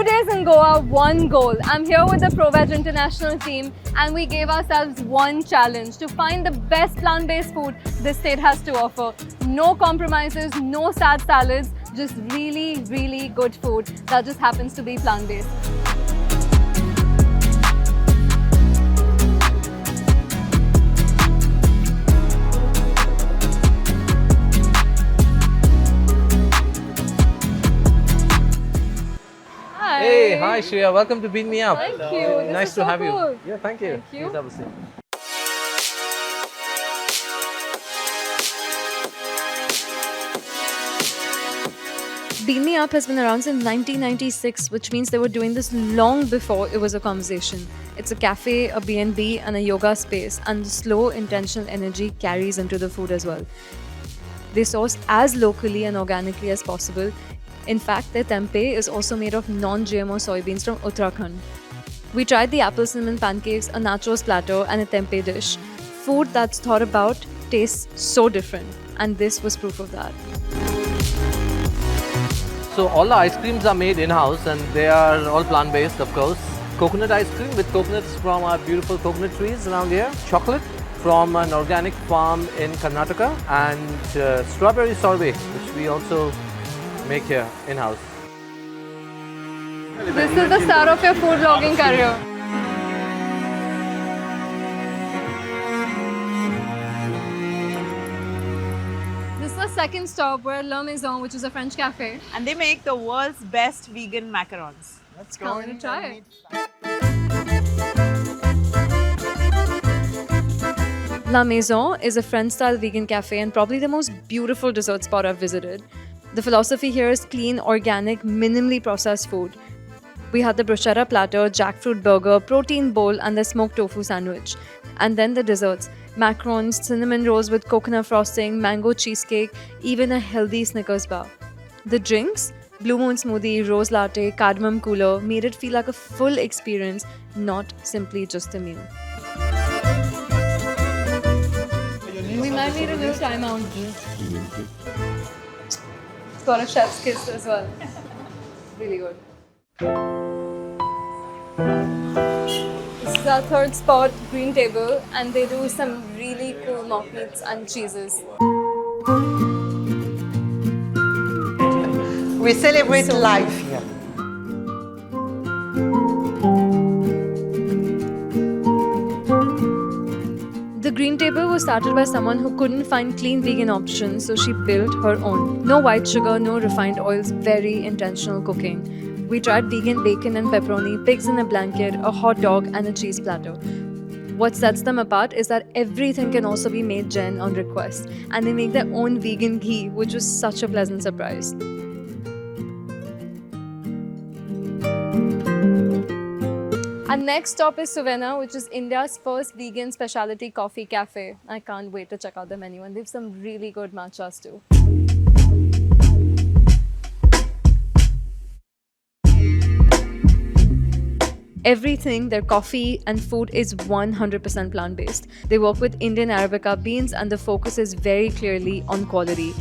2 days in Goa, one goal. I'm here with the ProVeg International team and we gave ourselves one challenge to find the best plant-based food this state has to offer. No compromises, no sad salads, just really, really good food that just happens to be plant-based. Hey, hi Shreya, welcome to Beat Me Up. Thank you. This Nice is to so have cool. you. Yeah, thank you. Thank you. Please have a seat. Beat Me Up has been around since 1996, which means they were doing this long before it was a conversation. It's a cafe, a B&B and a yoga space, and the slow, intentional energy carries into the food as well. They source as locally and organically as possible. In fact, their tempeh is also made of non-GMO soybeans from Uttarakhand. We tried the apple cinnamon pancakes, a nachos platter and a tempeh dish. Food that's thought about tastes so different, and this was proof of that. So all the ice creams are made in-house and they are all plant-based, of course. Coconut ice cream with coconuts from our beautiful coconut trees around here. Chocolate from an organic farm in Karnataka, and strawberry sorbet, which we also make here in-house. This is the start of your food vlogging career. This is the second stop. We're at La Maison, which is a French cafe. And they make the world's best vegan macarons. Let's I'm gonna try it. La Maison is a French-style vegan cafe and probably the most beautiful dessert spot I've visited. The philosophy here is clean, organic, minimally processed food. We had the bruschetta platter, jackfruit burger, protein bowl and the smoked tofu sandwich. And then the desserts, macarons, cinnamon rolls with coconut frosting, mango cheesecake, even a healthy Snickers bar. The drinks, Blue Moon smoothie, rose latte, cardamom cooler, made it feel like a full experience, not simply just a meal. We might need a little time out. It's got a chef's kiss as well. Really good. This is our third spot, Green Table, and they do some really cool mock meats and cheeses. We celebrate life here. The Green Table was started by someone who couldn't find clean vegan options, so she built her own. No white sugar, no refined oils, very intentional cooking. We tried vegan bacon and pepperoni, pigs in a blanket, a hot dog, and a cheese platter. What sets them apart is that everything can also be made Jen on request, and they make their own vegan ghee, which was such a pleasant surprise. Our next stop is Suvena, which is India's first vegan specialty coffee cafe. I can't wait to check out the menu, and they have some really good matchas too. Everything, their coffee and food is 100% plant-based. They work with Indian Arabica beans and the focus is very clearly on quality.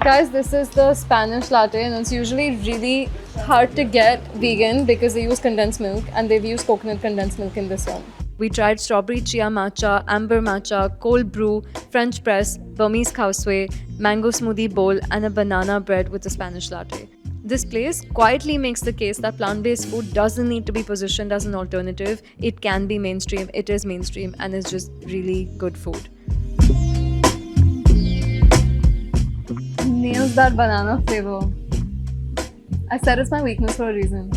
Guys, this is the Spanish latte and it's usually really hard to get vegan because they use condensed milk and they've used coconut condensed milk in this one. We tried strawberry chia matcha, amber matcha, cold brew, French press, Burmese khao mango smoothie bowl and a banana bread with a Spanish latte. This place quietly makes the case that plant-based food doesn't need to be positioned as an alternative. It can be mainstream, it is mainstream, and it's just really good food. Nails that banana flavor. I said it's my weakness for a reason.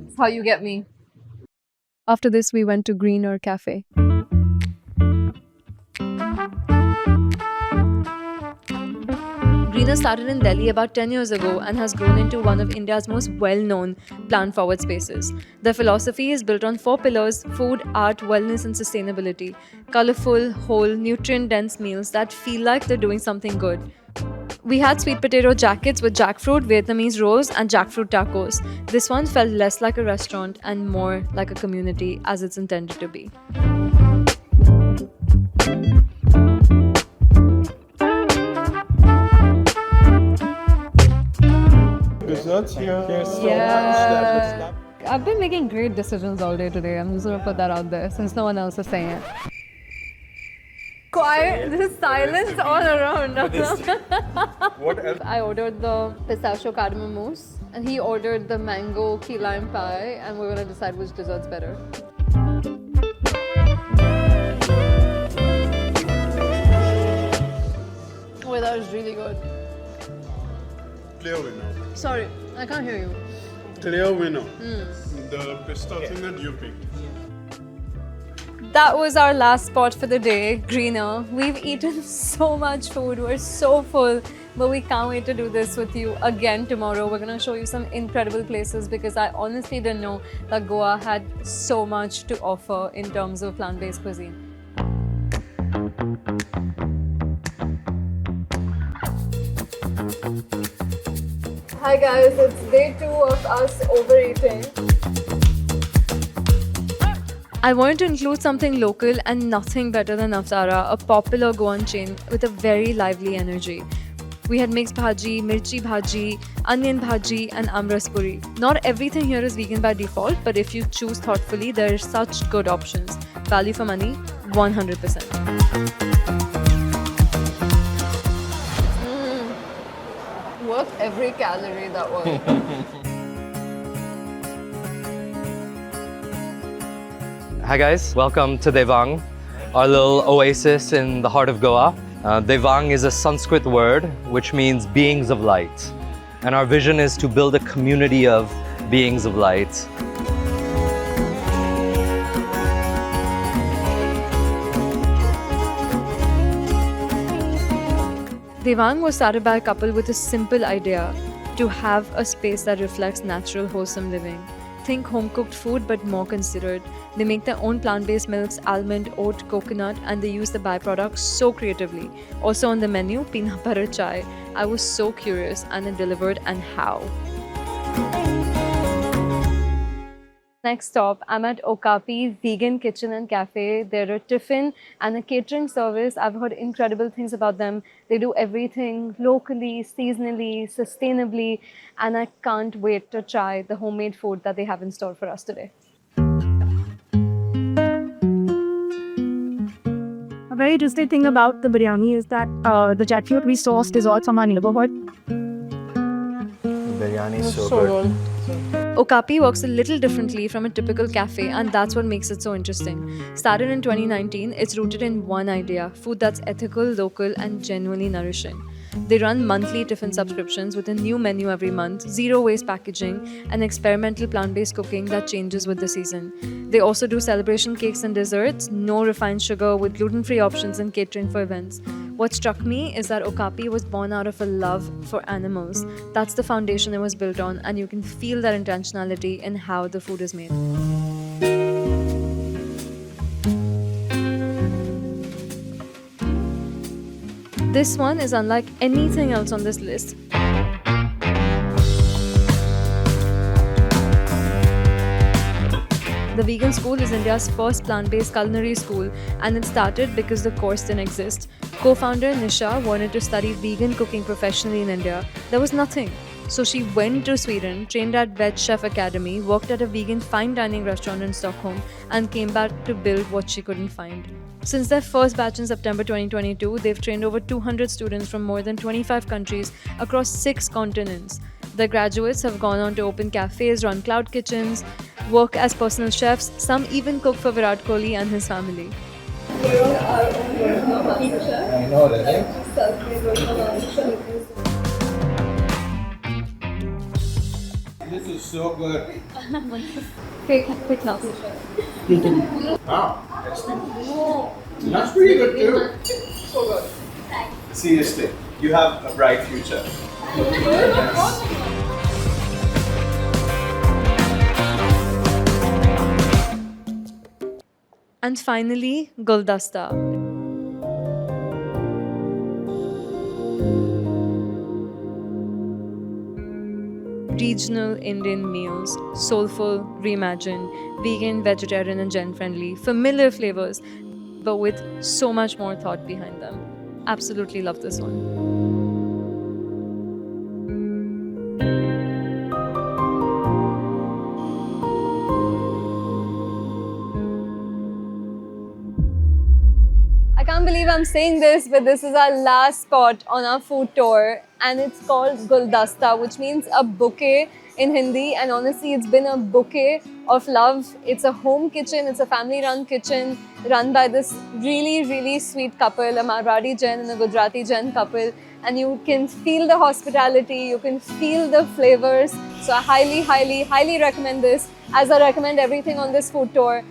It's how you get me. After this, we went to Greener Cafe. Greener started in Delhi about 10 years ago and has grown into one of India's most well-known plant-forward spaces. The philosophy is built on 4 pillars: food, art, wellness and sustainability. Colorful, whole, nutrient-dense meals that feel like they're doing something good. We had sweet potato jackets with jackfruit, Vietnamese rolls and jackfruit tacos. This one felt less like a restaurant and more like a community as it's intended to be. desserts here. Thank you so Yeah. I've been making great decisions all day today. I'm just gonna put that out there since no one else is saying it. Quiet, there's silence all around. What else? I ordered the pistachio cardamom mousse, and he ordered the mango key lime pie, and we're gonna decide which dessert's better. Oh, that was really good. Clear winner. Sorry, I can't hear you. Clear winner. The pista thing that you picked. That was our last spot for the day, Greener. We've eaten so much food, we're so full, but we can't wait to do this with you again tomorrow. We're gonna show you some incredible places because I honestly didn't know that Goa had so much to offer in terms of plant-based cuisine. Hi guys, it's day 2 of us overeating. I wanted to include something local and nothing better than Navtara, a popular Goan chain with a very lively energy. We had mixed bhaji, mirchi bhaji, onion bhaji and amras puri. Not everything here is vegan by default, but if you choose thoughtfully, there are such good options. Value for money, 100%. Worth every calorie that was. Hi guys, welcome to Devang, our little oasis in the heart of Goa. Devang is a Sanskrit word which means beings of light. And our vision is to build a community of beings of light. Devang was started by a couple with a simple idea to have a space that reflects natural, wholesome living. Think home-cooked food but more considered. They make their own plant-based milks, almond, oat, coconut, and they use the byproducts so creatively. Also on the menu, peanut butter chai. I was so curious and it delivered, and how. Next stop, I'm at Okapi Vegan Kitchen and Cafe. They're a tiffin and a catering service. I've heard incredible things about them. They do everything locally, seasonally, sustainably, and I can't wait to try the homemade food that they have in store for us today. A very interesting thing about the biryani is that the jackfruit we sourced is all from our neighborhood. Biryani is so good. Okapi works a little differently from a typical cafe, and that's what makes it so interesting. Started in 2019, it's rooted in one idea: food that's ethical, local, and genuinely nourishing. They run monthly tiffin subscriptions with a new menu every month, zero waste packaging, and experimental plant-based cooking that changes with the season. They also do celebration cakes and desserts, no refined sugar, with gluten-free options and catering for events. What struck me is that Okapi was born out of a love for animals. That's the foundation it was built on, and you can feel that intentionality in how the food is made. This one is unlike anything else on this list. The Vegan School is India's first plant-based culinary school, and it started because the course didn't exist. Co-founder Nisha wanted to study vegan cooking professionally in India. There was nothing. So she went to Sweden, trained at Veg Chef Academy, worked at a vegan fine dining restaurant in Stockholm, and came back to build what she couldn't find. Since their first batch in September 2022, they've trained over 200 students from more than 25 countries across 6 continents. The graduates have gone on to open cafes, run cloud kitchens, work as personal chefs. Some even cook for Virat Kohli and his family. I know that, right? This is so good. Quick now. Wow, that's pretty good too. Seriously, you have a bright future. And finally, Guldasta. Regional Indian meals, soulful, reimagined, vegan, vegetarian and gen-friendly, familiar flavors, but with so much more thought behind them. Absolutely love this one. I'm saying this, but this is our last spot on our food tour, and it's called Guldasta, which means a bouquet in Hindi. And honestly, it's been a bouquet of love. It's a home kitchen, it's a family-run kitchen run by this really, really sweet couple, a Marwari Jain and a Gujarati Jain couple. And you can feel the hospitality, you can feel the flavors. So I highly, highly, highly recommend this, as I recommend everything on this food tour.